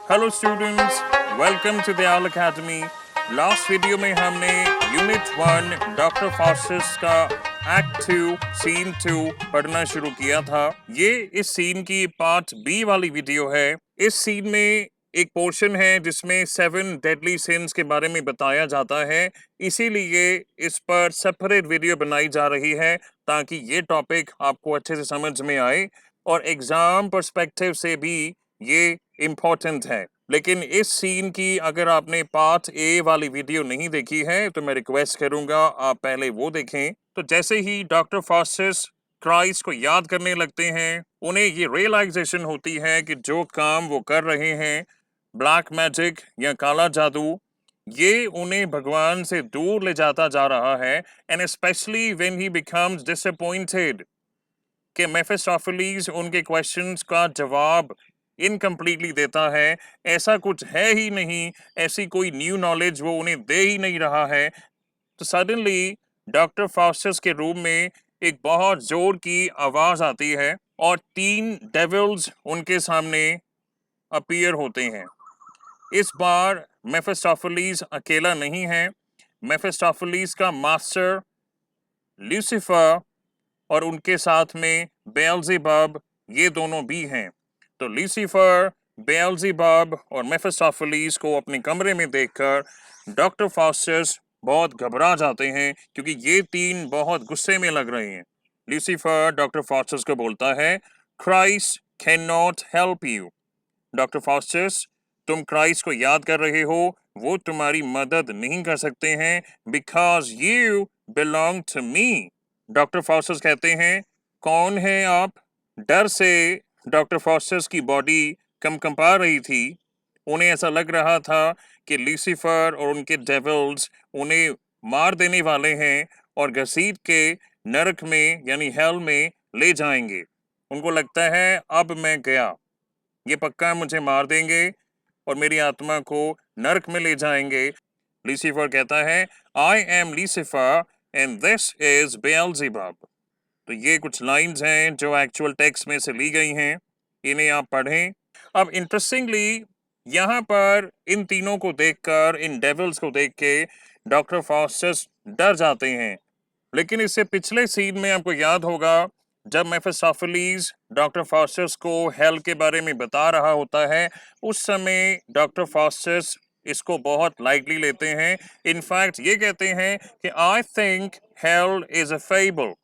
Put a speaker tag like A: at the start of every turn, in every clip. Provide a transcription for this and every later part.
A: Hello students, welcome to the आल academy. Last video में हमने यूनिट 1 डॉक्टर फास्टस का एक्ट 2 सीन 2 पढ़ना शुरू किया था। ये इस सीन की पार्ट बी वाली वीडियो है। इस सीन में एक पोर्शन है जिसमें 7 डेडली सिंस के बारे में बताया जाता है, इसीलिए इस पर सेपरेट वीडियो बनाई जा रही है ताकि ये टॉपिक आपको अच्छे से समझ में आए और एग्जाम पर्सपेक्टिव से भी ये इम्पोर्टेंट है। लेकिन इस सीन की अगर आपने पार्ट ए वाली वीडियो नहीं देखी है तो मैं रिक्वेस्ट करूंगा आप पहले वो देखें। तो जैसे ही डॉक्टर फास्टस क्राइस्ट को याद करने लगते हैं, उन्हें ये रियलाइजेशन होती है कि जो काम वो कर रहे हैं, ब्लैक मैजिक या काला जादू, ये उन्हें भगवान से दूर ले जाता जा रहा है। And specially when he becomes disappointed कि मेफिस्टोफेलीज उनके क्वेश्चंस का जवाब इनकम्प्लीटली देता है, ऐसा कुछ है ही नहीं, ऐसी कोई न्यू नॉलेज वो उन्हें दे ही नहीं रहा है। तो सडनली डॉक्टर फास्टस के रूम में एक बहुत जोर की आवाज आती है और 3 डेविल्स उनके सामने अपीयर होते हैं। इस बार मेफिस्टोफेलीज अकेला नहीं है, मेफिस्टोफेलीज का मास्टर लूसीफर और उनके साथ में बेएल्ज़ेबब, ये दोनों भी हैं। तो लूसीफर, बेएल्ज़ेबब और मेफिस्टोफेलीज को अपने कमरे में देखकर डॉक्टर फास्टस बहुत घबरा जाते हैं क्योंकि ये 3 बहुत गुस्से में लग रहे हैं। लूसीफर डॉक्टर फास्टस को बोलता है, Christ can not help you. Doctor Faustus, तुम क्राइस्ट को याद कर रहे हो, वो तुम्हारी मदद नहीं कर सकते हैं, because you belong to me. Doctor Faustus कहते हैं, कौन है आप? डर से डॉक्टर फास्टस की बॉडी कंपा रही थी। उन्हें ऐसा लग रहा था कि लूसीफर और उनके डेविल्स उन्हें मार देने वाले हैं और घसीट के नरक में यानी हेल में ले जाएंगे। उनको लगता है अब मैं गया, ये पक्का मुझे मार देंगे और मेरी आत्मा को नरक में ले जाएंगे। लूसीफर कहता है, I am Lucifer and this is Beelzebub. तो ये कुछ लाइंस हैं जो एक्चुअल टेक्स्ट में से ली गई हैं, इन्हें आप पढ़ें। अब इंटरेस्टिंगली यहाँ पर इन तीनों को देखकर, इन डेविल्स को देख के डॉक्टर फास्टस डर जाते हैं। लेकिन इससे पिछले सीन में आपको याद होगा जब मेफिस्टोफेलीज डॉक्टर फास्टस को हेल के बारे में बता रहा होता है, उस समय डॉक्टर फास्टस इसको बहुत लाइटली लेते हैं। इनफैक्ट ये कहते हैं कि I think hell is a fable,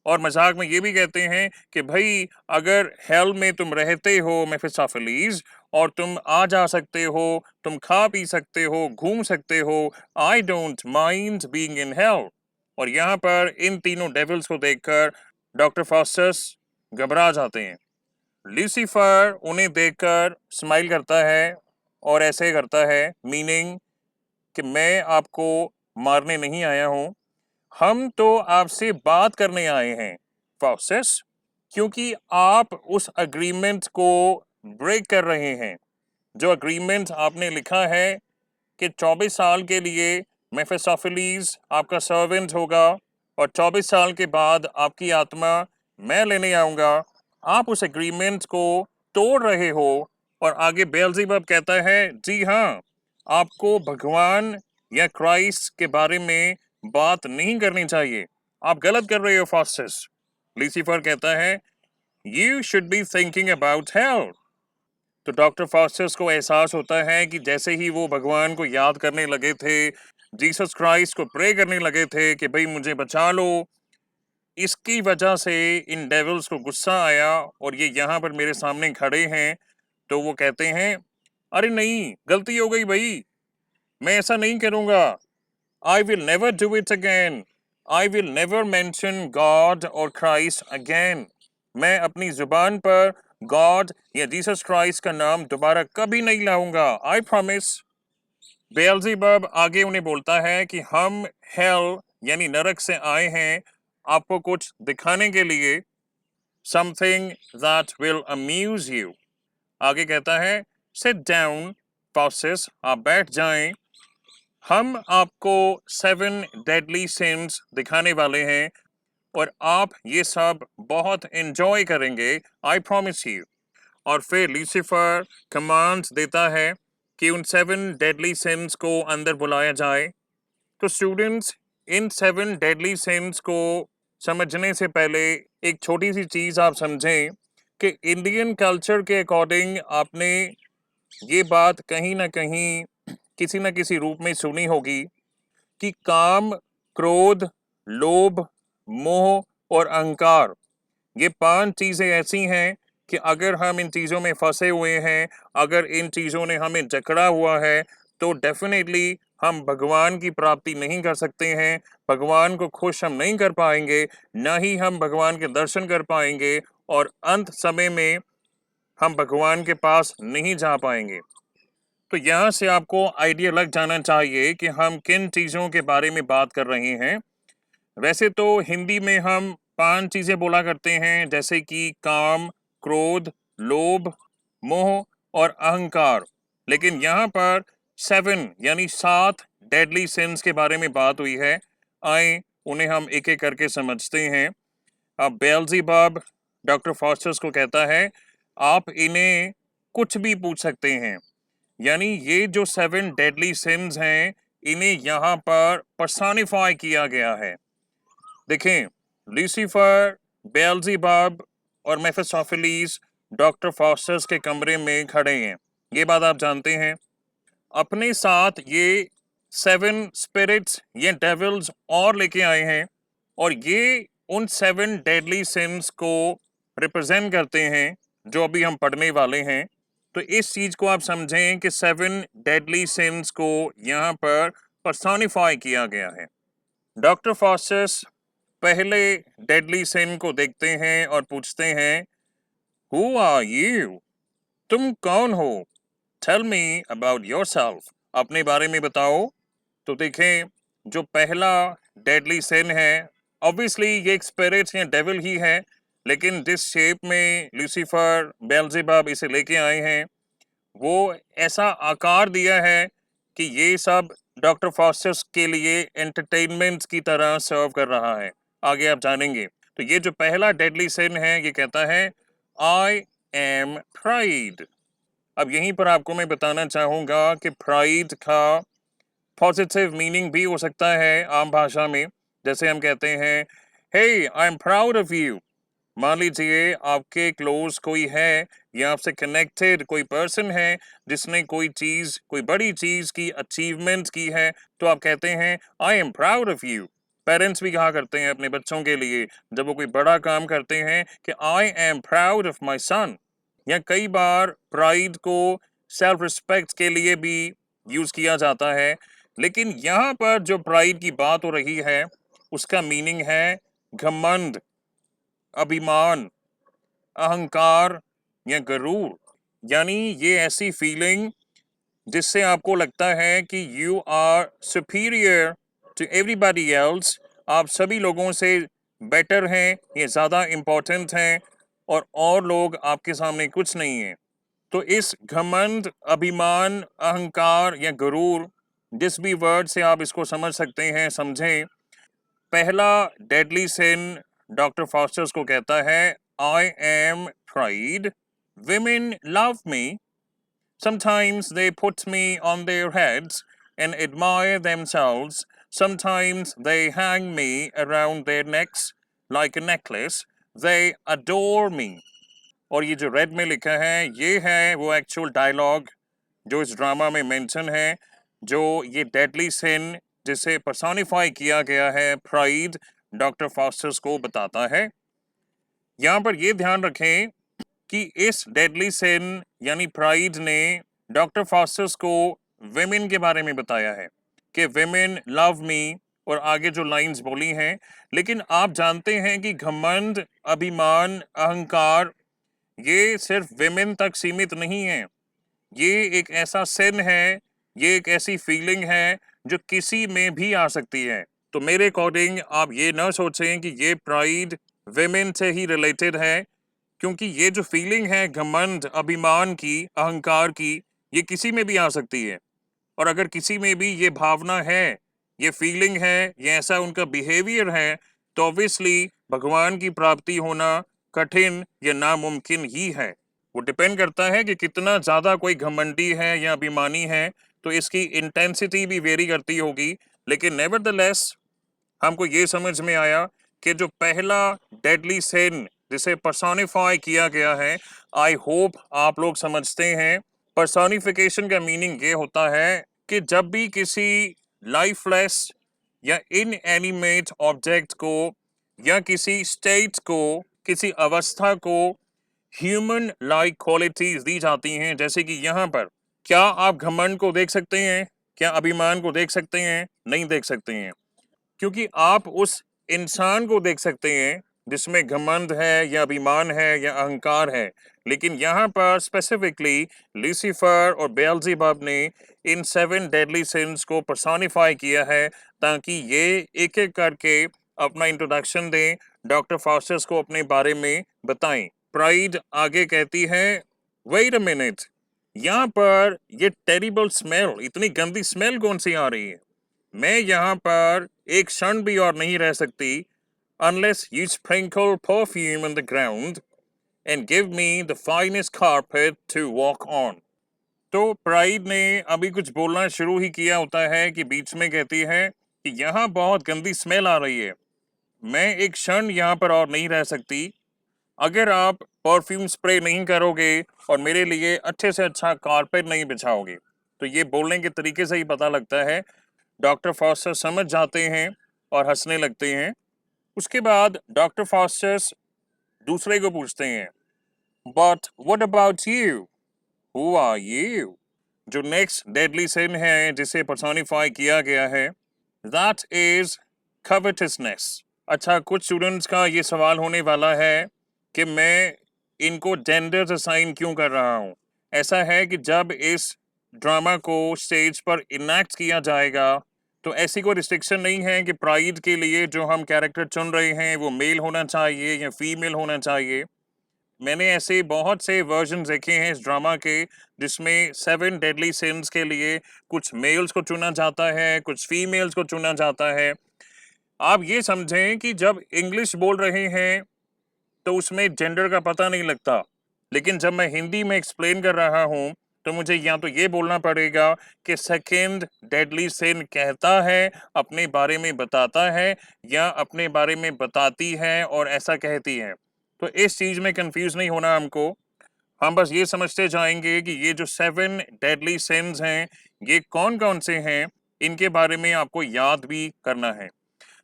A: और मजाक में ये भी कहते हैं कि भाई अगर हेल में तुम रहते हो मेफिस्टोफेलीज और तुम आ जा सकते हो, तुम खा पी सकते हो, घूम सकते हो, I don't mind being in hell. और यहाँ पर इन तीनों डेविल्स को देखकर डॉक्टर फास्टस घबरा जाते हैं। लूसीफर उन्हें देखकर स्माइल करता है और ऐसे करता है, मीनिंग कि मैं आपको मारने नहीं आया हूं, हम तो आपसे बात करने आए हैं फास्टस, क्योंकि आप उस अग्रीमेंट को ब्रेक कर रहे हैं। जो अग्रीमेंट आपने लिखा है कि 24 साल के लिए मेफिस्टोफेलीज आपका सर्वेंट होगा और 24 साल के बाद आपकी आत्मा मैं लेने आऊँगा, आप उस एग्रीमेंट को तोड़ रहे हो। और आगे बेएल्ज़ेबब कहता है, जी हाँ, आपको भगवान या क्राइस्ट के बारे में बात नहीं करनी चाहिए, आप गलत कर रहे हो फास्टस। लूसीफर कहता है, you should be thinking about hello. तो डॉक्टर फास्टस को एहसास होता है कि जैसे ही वो भगवान को याद करने लगे थे, जीसस क्राइस्ट को प्रे करने लगे थे कि भाई मुझे बचा लो, इसकी वजह से इन डेविल्स को गुस्सा आया और ये यहाँ पर मेरे सामने खड़े हैं। तो वो कहते हैं, अरे नहीं, गलती हो गई भाई, मैं ऐसा नहीं करूँगा, I will never do it again, I will never mention God और क्राइस्ट अगेन। मैं अपनी जुबान पर गॉड या जीसस क्राइस्ट का नाम दोबारा कभी नहीं लाऊंगा, आई प्रॉमिस। बेएल्ज़ेबब आगे उन्हें बोलता है कि हम हेल यानी नरक से आए हैं आपको कुछ दिखाने के लिए, something that will amuse you. आगे कहता है, सिट डाउन फास्टस, आप बैठ जाएं, हम आपको 7 डेडली सिंस दिखाने वाले हैं और आप ये सब बहुत एंजॉय करेंगे, आई प्रॉमिस यू। और फिर लूसीफर कमांड्स देता है कि उन 7 डेडली सिंस को अंदर बुलाया जाए। तो स्टूडेंट्स, इन 7 डेडली सिंस को समझने से पहले एक छोटी सी चीज़ आप समझें कि इंडियन कल्चर के अकॉर्डिंग आपने ये बात कहीं ना कहीं किसी न किसी रूप में सुनी होगी कि काम, क्रोध, लोभ, मोह और अहंकार, ये 5 चीज़ें ऐसी हैं कि अगर हम इन चीज़ों में फंसे हुए हैं, अगर इन चीज़ों ने हमें जकड़ा हुआ है, तो डेफिनेटली हम भगवान की प्राप्ति नहीं कर सकते हैं, भगवान को खुश हम नहीं कर पाएंगे, ना ही हम भगवान के दर्शन कर पाएंगे और अंत समय में हम भगवान के पास नहीं जा पाएंगे। तो यहाँ से आपको आइडिया लग जाना चाहिए कि हम किन चीज़ों के बारे में बात कर रहे हैं। वैसे तो हिंदी में हम 5 चीज़ें बोला करते हैं, जैसे कि काम, क्रोध, लोभ, मोह और अहंकार। लेकिन यहाँ पर 7 यानी 7 डेडली सिंस के बारे में बात हुई है। आए उन्हें हम एक एक करके समझते हैं। अब बेल्ज़ेबब डॉक्टर फॉस्टर्स को कहता है, आप इन्हें कुछ भी पूछ सकते हैं। यानी ये जो 7 डेडली सिंस हैं, इन्हें यहाँ पर पर्सोनिफाई किया गया है। देखें, लूसीफर, बेल्ज़ेबब और मेफिस्टोफेलीस डॉक्टर फॉस्टर्स के कमरे में खड़े हैं, ये बात आप जानते हैं। अपने साथ ये 7 स्पिरिट्स, ये डेविल्स और लेके आए हैं और ये उन 7 डेडली सिंस को रिप्रेजेंट करते हैं जो अभी हम पढ़ने वाले हैं। तो इस चीज़ को आप समझें कि 7 डेडली सिंस को यहाँ पर पर्सोनिफाई किया गया है। डॉक्टर फॉस्टर्स पहले डेडली सिन को देखते हैं और पूछते हैं, हु आर यू? तुम कौन हो? Tell me about yourself. अपने बारे में बताओ। तो देखें, जो पहला डेडली सिन है, ऑब्वियसली ये एक स्पिरिट या डेविल ही है, लेकिन जिस शेप में लूसीफर, बेल्ज़ेबब इसे लेके आए हैं, वो ऐसा आकार दिया है कि ये सब डॉक्टर फॉस्टर्स के लिए एंटरटेनमेंट की तरह सर्व कर रहा है। आगे आप जानेंगे। तो ये जो पहला डेडली सिन है, ये कहता है, आई एम प्राइड। अब यहीं पर आपको मैं बताना चाहूँगा कि प्राइड का पॉजिटिव मीनिंग भी हो सकता है आम भाषा में। जैसे हम कहते हैं, hey I am proud of you. मान लीजिए आपके क्लोज कोई है या आपसे कनेक्टेड कोई पर्सन है जिसने कोई चीज़, कोई बड़ी चीज़ की अचीवमेंट की है, तो आप कहते हैं, आई am proud of you. Parents भी कहा करते हैं अपने बच्चों के लिए जब वो कोई बड़ा काम करते हैं कि I am proud of my son. या कई बार प्राइड को सेल्फ रिस्पेक्ट के लिए भी यूज़ किया जाता है, लेकिन यहाँ पर जो प्राइड की बात हो रही है उसका मीनिंग है घमंड, अभिमान, अहंकार या गरूर। यानी ये ऐसी फीलिंग जिससे आपको लगता है कि you are superior to everybody else, आप सभी लोगों से बेटर हैं, ये ज़्यादा इम्पोर्टेंट हैं और लोग आपके सामने कुछ नहीं हैं। तो इस घमंड, अभिमान, अहंकार या गरूर, जिस भी वर्ड से आप इसको समझ सकते हैं, समझें। पहला डेडली सिन डॉक्टर फॉस्टर्स को कहता है, I M pride. Women love me. Sometimes they put me on their heads and admire themselves. Sometimes they hang me around their necks like a necklace. They adore me. और ये जो red में लिखा है, ये है वो एक्चुअल डायलॉग जो इस ड्रामा में मेंशन है, जो ये डेडली सिन जिसे पर्सोनिफाई किया गया है, प्राइड, डॉक्टर फॉस्टर्स को बताता है। यहाँ पर ये ध्यान रखें कि इस डेडली सिन यानी प्राइड ने डॉक्टर फॉस्टर्स को विमेन के बारे में बताया है कि विमेन लव मी, और आगे जो लाइंस बोली हैं। लेकिन आप जानते हैं कि घमंड, अभिमान, अहंकार ये सिर्फ विमेन तक सीमित नहीं है। ये एक ऐसा सिन है, ये एक ऐसी फीलिंग है जो किसी में भी आ सकती है। तो मेरे अकॉर्डिंग आप ये ना सोचें कि ये प्राइड विमेन से ही रिलेटेड है, क्योंकि ये जो फीलिंग है घमंड, अभिमान की, अहंकार की, ये किसी में भी आ सकती है। और अगर किसी में भी ये भावना है, ये फीलिंग है, ये ऐसा उनका बिहेवियर है, तो ऑब्वियसली भगवान की प्राप्ति होना कठिन या नामुमकिन ही है। वो डिपेंड करता है कि कितना ज़्यादा कोई घमंडी है या अभिमानी है, तो इसकी इंटेंसिटी भी वेरी करती होगी। लेकिन नेवरदलेस हमको ये समझ में आया कि जो पहला डेडली सिन जिसे पर्सोनिफाई किया गया है, आई होप आप लोग समझते हैं। पर्सोनिफिकेशन का मीनिंग ये होता है कि जब भी किसी लाइफलेस या इनएनिमेट ऑब्जेक्ट को या किसी स्टेट को, किसी अवस्था को ह्यूमन लाइक क्वालिटीज दी जाती हैं, जैसे कि यहाँ पर क्या आप घमंड को देख सकते हैं? क्या अभिमान को देख सकते हैं? नहीं देख सकते हैं, क्योंकि आप उस इंसान को देख सकते हैं जिसमें घमंड है या अभिमान है या अहंकार है। लेकिन यहाँ पर स्पेसिफिकली लूसीफर और बेल्ज़ेबब ने इन 7 डेडली सिंस को पर्सोनिफाई किया है, ताकि ये एक एक करके अपना इंट्रोडक्शन दें, डॉक्टर फास्टस को अपने बारे में बताएं। प्राइड आगे कहती है, वेट अ मिनट, यहाँ पर ये टेरिबल स्मेल, इतनी गंदी स्मेल कौन सी आ रही है? मैं यहाँ पर एक क्षण भी और नहीं रह सकती unless you sprinkle perfume on the ground and give me the finest carpet to walk on। तो प्राइड ने अभी कुछ बोलना शुरू ही किया होता है कि बीच में कहती है कि यहाँ बहुत गंदी स्मेल आ रही है, मैं एक क्षण यहाँ पर और नहीं रह सकती अगर आप परफ्यूम स्प्रे नहीं करोगे और मेरे लिए अच्छे से अच्छा कारपेट नहीं बिछाओगे। तो ये बोलने के तरीके से ही पता लगता है डॉक्टर फॉस्टर समझ जाते हैं और हंसने लगते हैं। उसके बाद डॉक्टर फॉस्टर्स दूसरे को पूछते हैं, but what about you, who are you? जो नेक्स्ट डेडली सिन है जिसे पर्सोनिफाई किया गया है, दैट इज कवटसनेस। अच्छा, कुछ स्टूडेंट्स का ये सवाल होने वाला है कि मैं इनको जेंडर्स असाइन क्यों कर रहा हूँ। ऐसा है कि जब इस ड्रामा को स्टेज पर इनैक्ट किया जाएगा तो ऐसी कोई रिस्ट्रिक्शन नहीं है कि प्राइड के लिए जो हम कैरेक्टर चुन रहे हैं वो मेल होना चाहिए या फीमेल होना चाहिए। मैंने ऐसे बहुत से वर्जन देखे हैं इस ड्रामा के जिसमें 7 डेडली सिंस के लिए कुछ मेल्स को चुना जाता है, कुछ फीमेल्स को चुना जाता है। आप ये समझें कि जब इंग्लिश बोल रहे हैं तो उसमें जेंडर का पता नहीं लगता, लेकिन जब मैं हिंदी में एक्सप्लेन कर रहा हूँ तो मुझे या तो ये बोलना पड़ेगा कि सेकंड डेडली सिन कहता है, अपने बारे में बताता है, या अपने बारे में बताती है और ऐसा कहती है। तो इस चीज़ में कंफ्यूज नहीं होना हमको। हम बस ये समझते जाएंगे कि ये जो 7 डेडली सिन्स हैं ये कौन कौन से हैं, इनके बारे में आपको याद भी करना है।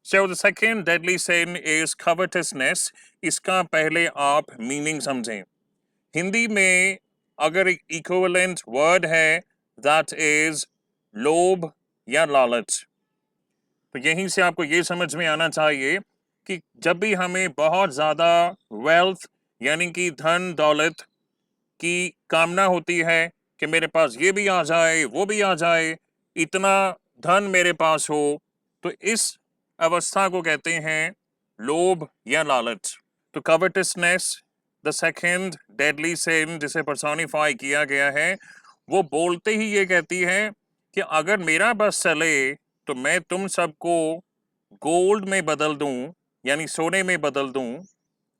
A: So the second deadly sin is covetousness। इसका पहले आप मीनिंग समझें। हिंदी में अगर एक इक्विवेलेंट वर्ड है दैट इज लोभ या लालच, तो यहीं से आपको ये समझ में आना चाहिए कि जब भी हमें बहुत ज़्यादा वेल्थ यानी कि धन दौलत की कामना होती है कि मेरे पास ये भी आ जाए, वो भी आ जाए, इतना धन मेरे पास हो, तो इस अवस्था को कहते हैं लोभ या लालच। तो कवटसनेस, द सेकंड डेडली सिन जिसे पर्सोनिफाई किया गया है, वो बोलते ही ये कहती है कि अगर मेरा बस चले तो मैं तुम सबको गोल्ड में बदल दूं, यानी सोने में बदल दूं,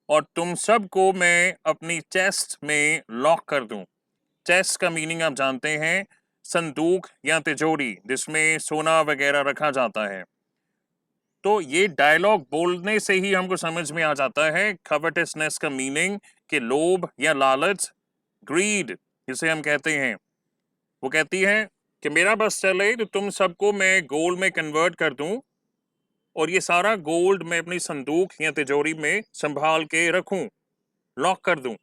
A: और तुम सबको मैं अपनी चेस्ट में लॉक कर दूं। चेस्ट का मीनिंग आप जानते हैं, संदूक या तिजोरी जिसमें सोना वगैरह रखा जाता है। तो ये डायलॉग बोलने से ही हमको समझ में आ जाता है कवटसनेस का मीनिंग कि लोभ या लालच, ग्रीड जिसे हम कहते हैं। वो कहती है कि मेरा बस चले तो तुम सबको मैं गोल्ड में कन्वर्ट कर दूं और ये सारा गोल्ड मैं अपनी संदूक या तिजोरी में संभाल के रखूं, लॉक कर दूं।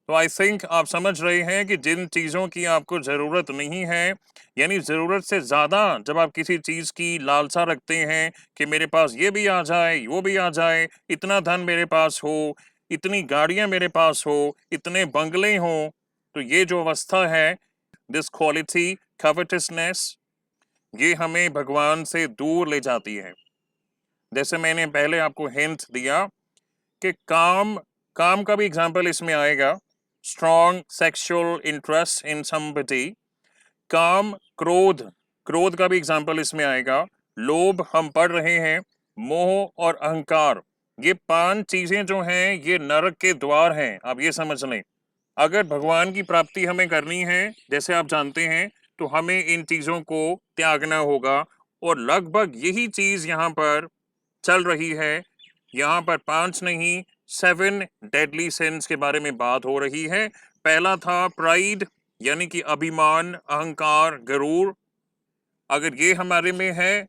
A: तो आई थिंक आप समझ रहे हैं कि जिन चीज़ों की आपको ज़रूरत नहीं है, यानी ज़रूरत से ज़्यादा जब आप किसी चीज़ की लालसा रखते हैं कि मेरे पास ये भी आ जाए, वो भी आ जाए, इतना धन मेरे पास हो, इतनी गाड़ियाँ मेरे पास हो, इतने बंगले हों, तो ये जो अवस्था है, दिस क्वालिटी कवटसनेस, ये हमें भगवान से दूर ले जाती है। जैसे मैंने पहले आपको हिंट दिया कि काम काम का भी एग्जाम्पल इसमें आएगा। Strong sexual interest in somebody, काम, क्रोध, क्रोध का भी एग्जाम्पल इसमें आएगा। लोभ हम पढ़ रहे हैं, मोह और अहंकार, ये 5 चीजें जो हैं ये नरक के द्वार हैं, आप ये समझ लें। अगर भगवान की प्राप्ति हमें करनी है, जैसे आप जानते हैं, तो हमें इन चीज़ों को त्यागना होगा और लगभग यही चीज़ यहाँ पर चल रही है। यहाँ पर 5 नहीं 7 डेडली सिंस के बारे में बात हो रही है। पहला था प्राइड, यानी कि अभिमान, अहंकार, गरूर। अगर ये हमारे में है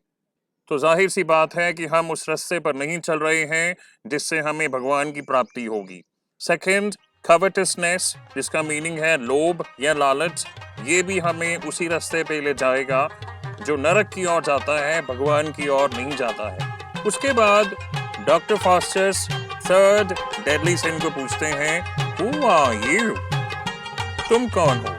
A: तो जाहिर सी बात है कि हम उस रास्ते पर नहीं चल रहे हैं जिससे हमें भगवान की प्राप्ति होगी। सेकंड, कवटसनेस, जिसका मीनिंग है लोभ या लालच, ये भी हमें उसी रास्ते पे ले जाएगा जो नरक की ओर जाता है, भगवान की ओर नहीं जाता है। उसके बाद डॉक्टर फास्टर्स थर्ड डेडली सिन को पूछते हैं, हु आर यू? तुम कौन हो?